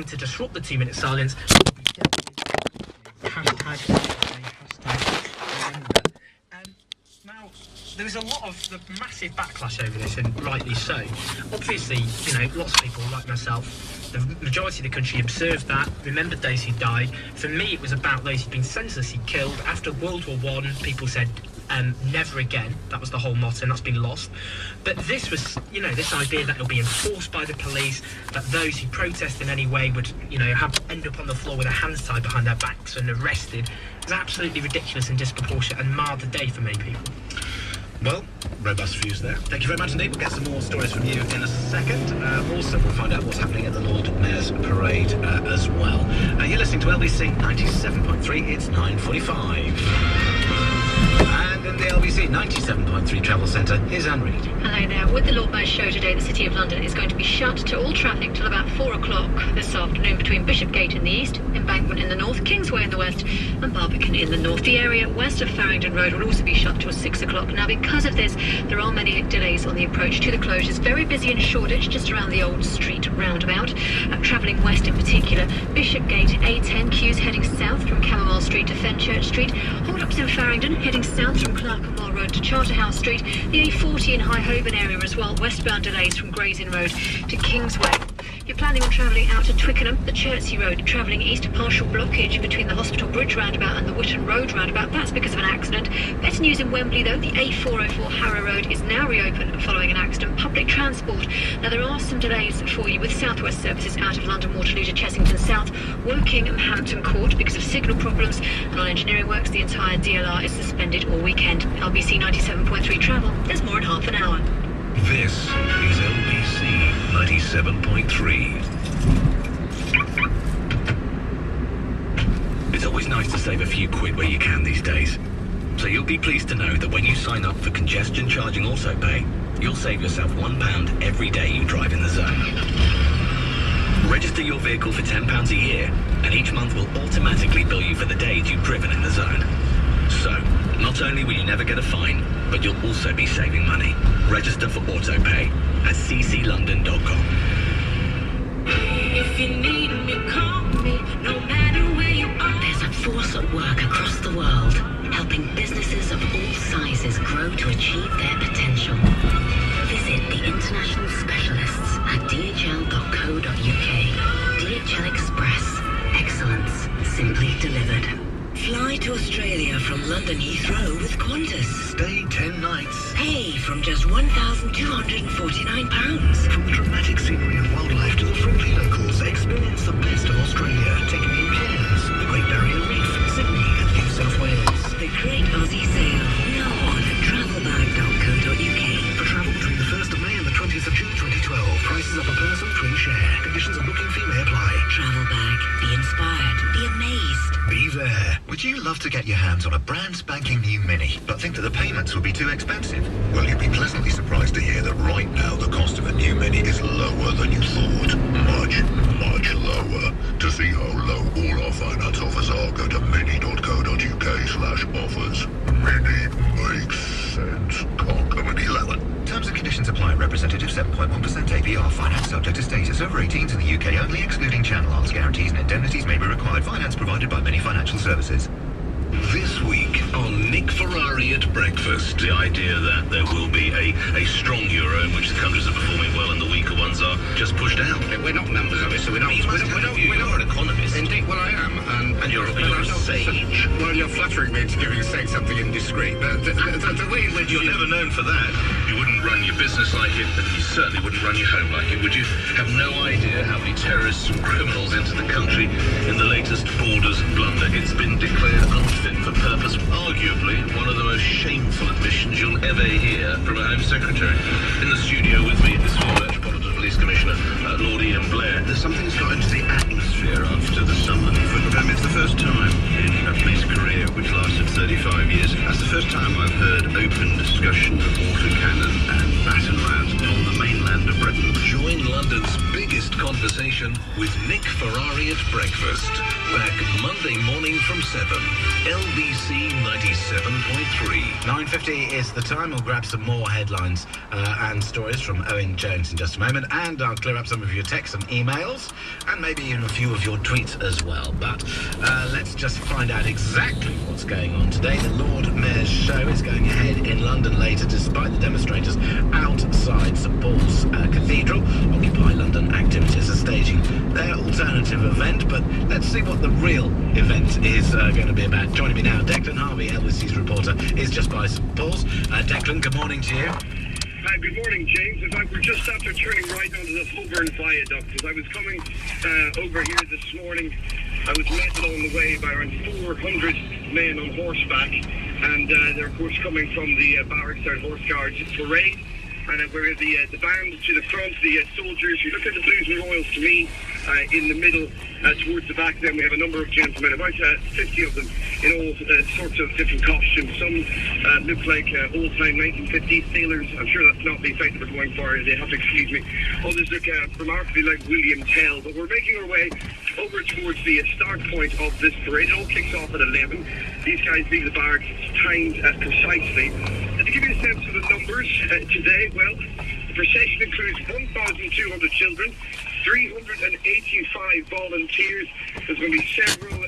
to disrupt the 2-minute silence. Hashtag remember. Now, there was a lot of the massive backlash over this, and rightly so. Obviously, you know, lots of people like myself, the majority of the country observed that, remembered those who died. For me, it was about those who'd been senselessly killed. After World War I, people said, never again. That was the whole motto, and that's been lost. But this was, you know, this idea that it'll be enforced by the police, that those who protest in any way would, you know, end up on the floor with their hands tied behind their backs and arrested, was absolutely ridiculous and disproportionate and marred the day for many people. Well, robust views there. Thank you very much indeed. We'll get some more stories from you in a second. Also, we'll find out what's happening at the Lord Mayor's Parade as well. You're listening to LBC 97.3. It's 9:45. And in the LBC 97.3 Travel Centre, here's Anne Reid. Hello there. With the Lord Mayor's show today, the City of London is going to be shut to all traffic till about 4 o'clock this afternoon between Bishopgate in the east, Embankment in the north, Kingsway in the west and Barbican in the north. The area west of Farringdon Road will also be shut till 6 o'clock. Now, because of this, there are many delays on the approach to the closures. Very busy in Shoreditch, just around the old street roundabout. Travelling west in particular, Bishopgate A10 queues heading south from Camomile Street to Fenchurch Street. Hold-ups in Farringdon heading south from Clerkenwell Road to Charterhouse Street. The A40 in High Holborn area as well. Westbound delays from Gray's Inn Road to Kingsway. If you're planning on travelling out to Twickenham, the Chertsey Road, travelling east, partial blockage between the Hospital Bridge roundabout and the Witton Road roundabout. That's because of an accident. Better news in Wembley though, the A404 Harrow Road is now reopened following an accident. Public transport. Now there are some delays for you with South West services out of London Waterloo to Chessington South, Woking and Hampton Court because of signal problems, and on engineering works the entire DLR is suspended all weekend. LBC 97.3 travel. There's more in half an hour. This is LBC 97.3. It's always nice to save a few quid where you can these days. So you'll be pleased to know that when you sign up for congestion charging auto pay, you'll save yourself £1 every day you drive in the zone. Register your vehicle for £10 a year, and each month will automatically bill you for the days you've driven in the zone. So, not only will you never get a fine, but you'll also be saving money. Register for autopay at cclondon.com. If you need me, call me, no matter where you are. There's a force at work across the world, helping businesses of all sizes grow to achieve their potential. Visit the international specialists at dhl.co.uk. DHL Express. Excellence simply delivered. Fly to Australia from London Heathrow with Qantas. Stay 10 nights. Pay from just £1,249. From the dramatic scenery of wildlife to the friendly locals, experience the best of Australia, taking in Cairns, the Great Barrier Reef, Sydney and New South Wales. The Great Aussie Sale. Now on travelbag.co.uk. For travel between the 1st of May and the 20th of June 2012, prices are per person, twin share. Conditions of booking fee may apply. Travel bag. Be inspired. Be amazed. Be there. Would you love to get your hands on a brand spanking new Mini, but think that the payments would be too expensive? Well, you'd be pleasantly surprised to hear that right now the cost of a new Mini is lower than you thought. Much, much lower. To see how low all our finance offers are, go to mini.co.uk/offers. Mini makes sense. Can't come any lower. Terms and conditions apply. Representative 7.1% APR. Finance subject to status. Over 18s in the UK only, excluding Channel Islands. Guarantees and indemnities may be required. Finance provided by many financial services. This week on Nick Ferrari at breakfast. The idea that there will be a strong euro in which the countries are performing well and the weaker ones are just pushed out. We're not members of it, so we're not. You're an economist. Indeed, well, I am. And you're a sage. Well, you're flattering me into saying something indiscreet, but the way in which You're never known for that. You wouldn't run your business like it, and you certainly wouldn't run your home like it, would you? Have no idea how many terrorists and criminals entered the country in the latest Borders blunder. It's been declared unfit for purpose. Arguably, one of the most shameful admissions you'll ever hear from a Home Secretary. In the studio with me is former Metropolitan Police Commissioner Lord Ian Blair. There's something that's got into the atmosphere after the summer. It's the first time in a police career which lasted 35 years. That's the first time I've heard open discussion of autocannon and baton rounds on the mainland of Britain. Join London's biggest honest conversation with Nick Ferrari at breakfast. Back Monday morning from 7. LBC 97.3. 9:50 is the time. We'll grab some more headlines and stories from Owen Jones in just a moment, and I'll clear up some of your texts and emails, and maybe even a few of your tweets as well. But let's just find out exactly what's going on today. The Lord Mayor's show is going ahead in London later, despite the demonstrators outside St Paul's Cathedral. Occupy London activities are staging their alternative event, but let's see what the real event is going to be about. Joining me now, Declan Harvey, LBC's reporter, is just by St Paul's. Declan, good morning to you. Good morning, James. In fact, we're just after turning right onto the Holborn Viaduct. As I was coming over here this morning, I was met along the way by around 400 men on horseback, and they're of course coming from the barracks and Horse Guards parade. And we're the band to the front, the soldiers. You look at the Blues and Royals to me in the middle, towards the back. Then we have a number of gentlemen, about 50 of them, in all sorts of different costumes. Some look like old-time 1950s sailors. I'm sure that's not the effect that we're going for. They have to excuse me. Others look remarkably like William Tell. But we're making our way over towards the start point of this parade. It all kicks off at 11. These guys leave the barracks timed precisely. And to give you a sense of the numbers today, well, the procession includes 1,200 children, 385 volunteers. There's going to be several